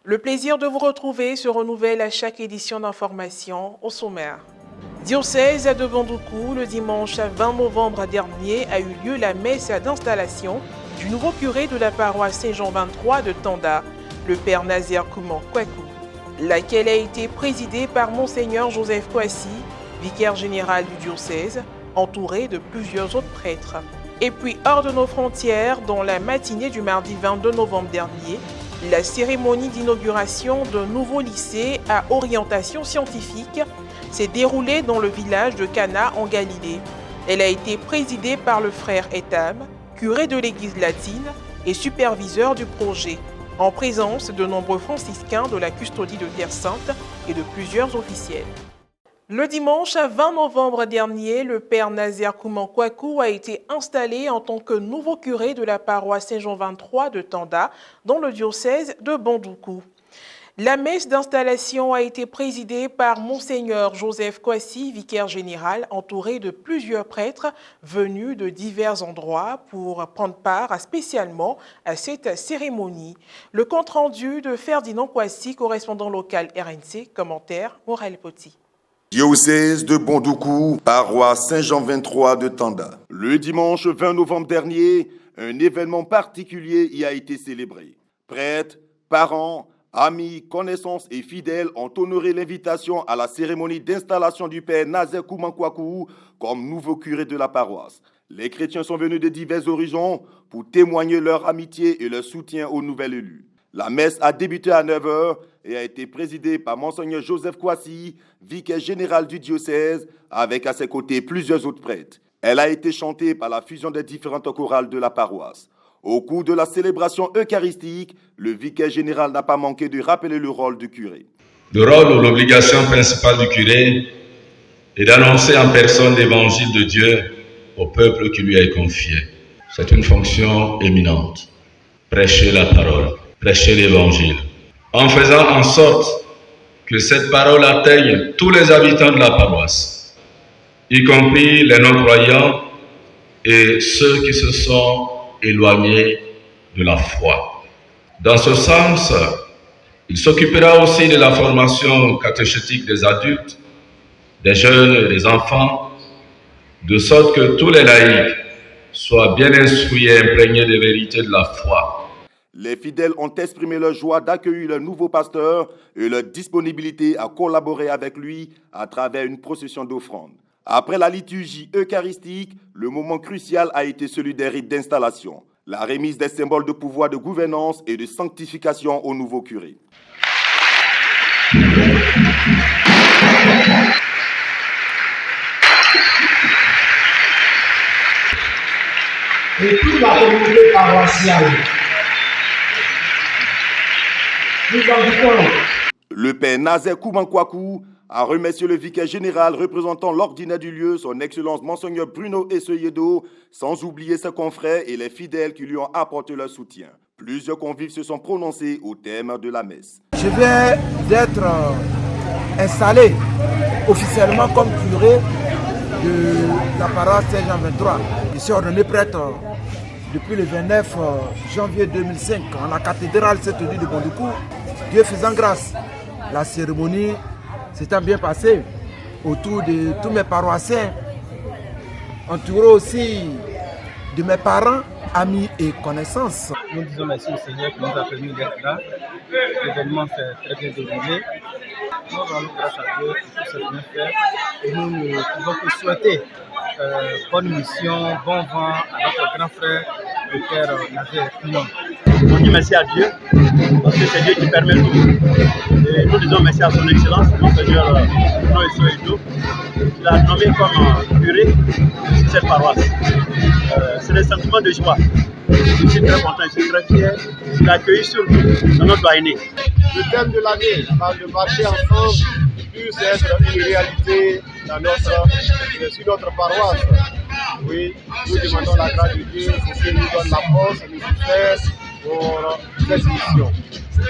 Le plaisir de vous retrouver se renouvelle à chaque édition d'information au sommaire. Diocèse de Bandoukou, le dimanche 20 novembre dernier a eu lieu la messe d'installation du nouveau curé de la paroisse Saint-Jean 23 de Tanda, le père Nazaire Kouman Kwakou, laquelle a été présidée par Monseigneur Joseph Kouassi, vicaire général du diocèse, entouré de plusieurs autres prêtres. Et puis hors de nos frontières, dans la matinée du mardi 22 novembre dernier, la cérémonie d'inauguration d'un nouveau lycée à orientation scientifique s'est déroulée dans le village de Cana en Galilée. Elle a été présidée par le frère Etam, curé de l'église latine et superviseur du projet, en présence de nombreux franciscains de la custodie de Terre Sainte et de plusieurs officiels. Le dimanche 20 novembre dernier, le père Nazaire Kouman Kwakou a été installé en tant que nouveau curé de la paroisse Saint-Jean 23 de Tanda, dans le diocèse de Bandoukou. La messe d'installation a été présidée par Monseigneur Joseph Kouassi, vicaire général, entouré de plusieurs prêtres venus de divers endroits pour prendre part spécialement à cette cérémonie. Le compte-rendu de Ferdinand Kouassi, correspondant local RNC, commentaire Morel Poti. Diocèse de Bandoukou, paroisse Saint-Jean 23 de Tanda. Le dimanche 20 novembre dernier, un événement particulier y a été célébré. Prêtres, parents, amis, connaissances et fidèles ont honoré l'invitation à la cérémonie d'installation du père Nazaire Kouman Kwakou comme nouveau curé de la paroisse. Les chrétiens sont venus de divers horizons pour témoigner leur amitié et leur soutien au nouvel élu. La messe a débuté à 9h et a été présidée par Monseigneur Joseph Kouassi, vicaire général du diocèse, avec à ses côtés plusieurs autres prêtres. Elle a été chantée par la fusion des différentes chorales de la paroisse. Au cours de la célébration eucharistique, le vicaire général n'a pas manqué de rappeler le rôle du curé. Le rôle ou l'obligation principale du curé est d'annoncer en personne l'évangile de Dieu au peuple qui lui est confié. C'est une fonction éminente. Prêcher la parole, prêcher l'évangile, en faisant en sorte que cette parole atteigne tous les habitants de la paroisse, y compris les non-croyants et ceux qui se sont éloignés de la foi. Dans ce sens, il s'occupera aussi de la formation catéchétique des adultes, des jeunes et des enfants, de sorte que tous les laïcs soient bien instruits et imprégnés des vérités de la foi. Les fidèles ont exprimé leur joie d'accueillir le nouveau pasteur et leur disponibilité à collaborer avec lui à travers une procession d'offrandes. Après la liturgie eucharistique, le moment crucial a été celui des rites d'installation, la remise des symboles de pouvoir de gouvernance et de sanctification au nouveau curé. Et toute la communauté paroissiale. Le père Nazaire Kouman Kwakou a remercié le vicaire général représentant l'ordinaire du lieu, son excellence Monseigneur Bruno Esseyedo, sans oublier ses confrères et les fidèles qui lui ont apporté leur soutien. Plusieurs convives se sont prononcés au thème de la messe. Je viens d'être installé officiellement comme curé de la paroisse Saint-Jean 23. Je suis ordonné prêtre depuis le 29 janvier 2005 en la cathédrale Saint-Denis de Bandoukou. Dieu faisant grâce, la cérémonie s'étant bien passée autour de tous mes paroissiens, entouré aussi de mes parents, amis et connaissances. Nous disons merci au Seigneur qui nous a permis d'être là. L'événement s'est très bien déroulé. Nous rendons grâce à Dieu pour tout ce bien fait et nous ne pouvons que souhaiter bonne mission, bon vent à notre grand frère, le père Nazaire Kouman. On dit merci à Dieu, parce que c'est Dieu qui permet tout. Et nous disons merci à son excellence, Monseigneur Bruno Esseyedo, qui l'a nommé comme curé de cette paroisse. C'est le sentiment de joie. Je suis très content, je suis très fier de l'accueillir sur nous, dans notre doyenné. Le thème de l'année, de marcher ensemble, puisse être une réalité sur notre paroisse. Oui, nous demandons la grâce de Dieu pour qu'il nous donne la force nécessaire pour cette mission.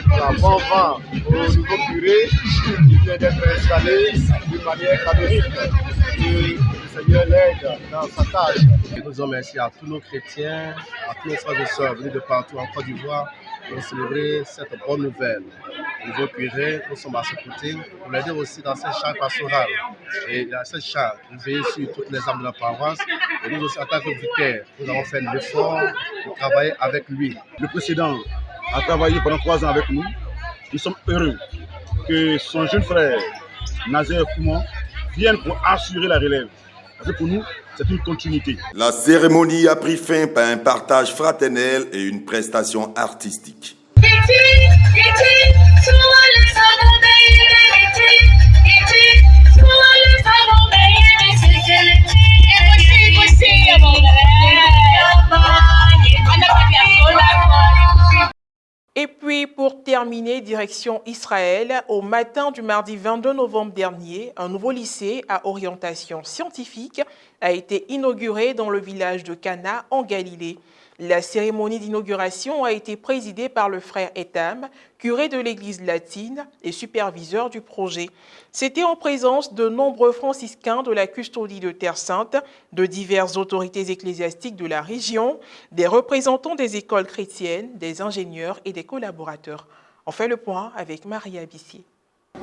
Voilà, bon vent au nouveau curé qui vient d'être installé d'une manière canonique. Et le Seigneur l'aide dans sa tâche. Nous disons merci à tous nos chrétiens, à tous nos frères et sœurs venus de partout en Côte d'Ivoire pour célébrer cette bonne nouvelle. le nouveau curé, nous sommes à ses côtés pour l'aider aussi dans ses chants pastorales. Et dans ces chants, il veille sur toutes les âmes de la paroisse. Et nous aussi, en tant que vicaires, nous avons fait l'effort de travailler avec lui. Le précédent a travaillé pendant 3 ans avec nous. Nous sommes heureux que son jeune frère, Nazaire Kouman, vienne pour assurer la relève. Parce que pour nous, c'est une continuité. La cérémonie a pris fin par un partage fraternel et une prestation artistique. Et puis, pour terminer, direction Israël, au matin du mardi 22 novembre dernier, un nouveau lycée à orientation scientifique a été inauguré dans le village de Cana, en Galilée. La cérémonie d'inauguration a été présidée par le frère Etam, curé de l'église latine et superviseur du projet. C'était en présence de nombreux franciscains de la custodie de Terre Sainte, de diverses autorités ecclésiastiques de la région, des représentants des écoles chrétiennes, des ingénieurs et des collaborateurs. On fait le point avec Maria Bissier.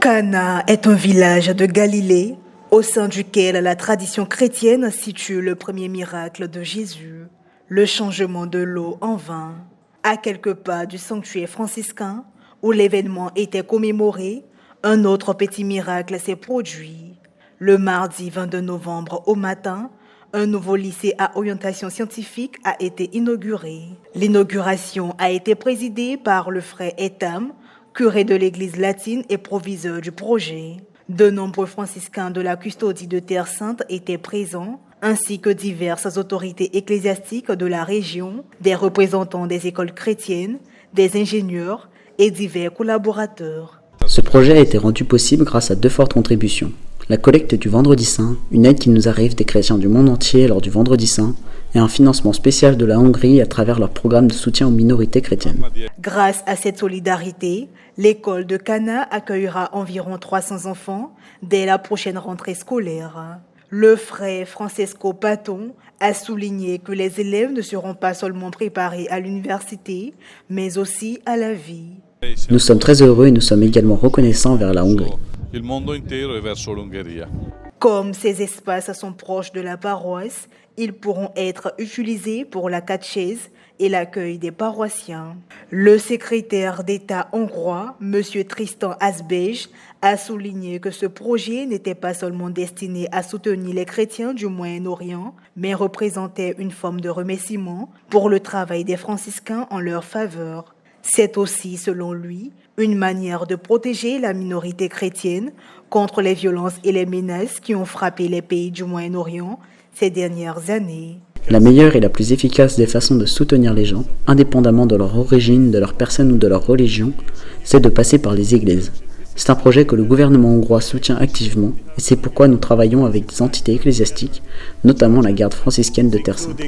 Cana est un village de Galilée, au sein duquel la tradition chrétienne situe le premier miracle de Jésus, le changement de l'eau en vin. À quelques pas du sanctuaire franciscain, où l'événement était commémoré, un autre petit miracle s'est produit. Le mardi 22 novembre au matin, un nouveau lycée à orientation scientifique a été inauguré. L'inauguration a été présidée par le frère Etam, curé de l'église latine et proviseur du projet. De nombreux franciscains de la custodie de Terre Sainte étaient présents, ainsi que diverses autorités ecclésiastiques de la région, des représentants des écoles chrétiennes, des ingénieurs et divers collaborateurs. Ce projet a été rendu possible grâce à 2 fortes contributions. La collecte du Vendredi Saint, une aide qui nous arrive des chrétiens du monde entier lors du Vendredi Saint, et un financement spécial de la Hongrie à travers leur programme de soutien aux minorités chrétiennes. Grâce à cette solidarité, l'école de Cana accueillera environ 300 enfants dès la prochaine rentrée scolaire. Le frère Francesco Paton a souligné que les élèves ne seront pas seulement préparés à l'université, mais aussi à la vie. Nous sommes très heureux et nous sommes également reconnaissants vers la Hongrie. Comme ces espaces sont proches de la paroisse, ils pourront être utilisés pour la catéchèse et l'accueil des paroissiens. Le secrétaire d'État hongrois, M. Tristan Asbej, a souligné que ce projet n'était pas seulement destiné à soutenir les chrétiens du Moyen-Orient, mais représentait une forme de remerciement pour le travail des franciscains en leur faveur. C'est aussi, selon lui, une manière de protéger la minorité chrétienne contre les violences et les menaces qui ont frappé les pays du Moyen-Orient ces dernières années. La meilleure et la plus efficace des façons de soutenir les gens, indépendamment de leur origine, de leur personne ou de leur religion, c'est de passer par les églises. C'est un projet que le gouvernement hongrois soutient activement et c'est pourquoi nous travaillons avec des entités ecclésiastiques, notamment la garde franciscaine de Terre Sainte.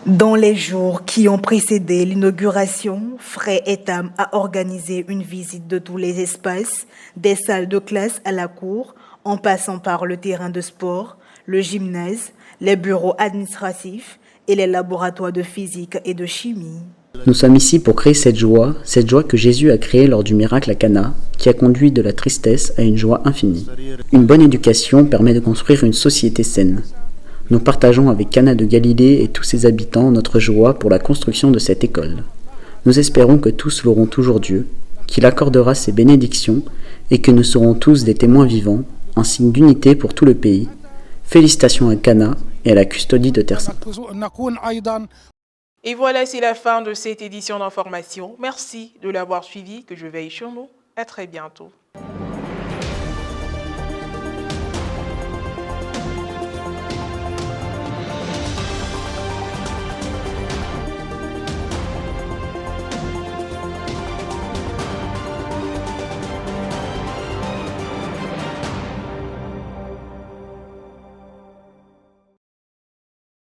Dans les jours qui ont précédé l'inauguration, Frère Etam a organisé une visite de tous les espaces, des salles de classe à la cour, en passant par le terrain de sport, le gymnase, les bureaux administratifs et les laboratoires de physique et de chimie. Nous sommes ici pour créer cette joie que Jésus a créée lors du miracle à Cana, qui a conduit de la tristesse à une joie infinie. Une bonne éducation permet de construire une société saine. Nous partageons avec Cana de Galilée et tous ses habitants notre joie pour la construction de cette école. Nous espérons que tous loueront toujours Dieu, qu'il accordera ses bénédictions et que nous serons tous des témoins vivants, un signe d'unité pour tout le pays. Félicitations à Cana et à la custodie de Terre Sainte. Et voilà, c'est la fin de cette édition d'information. Merci de l'avoir suivi, que je veille sur nous. À très bientôt.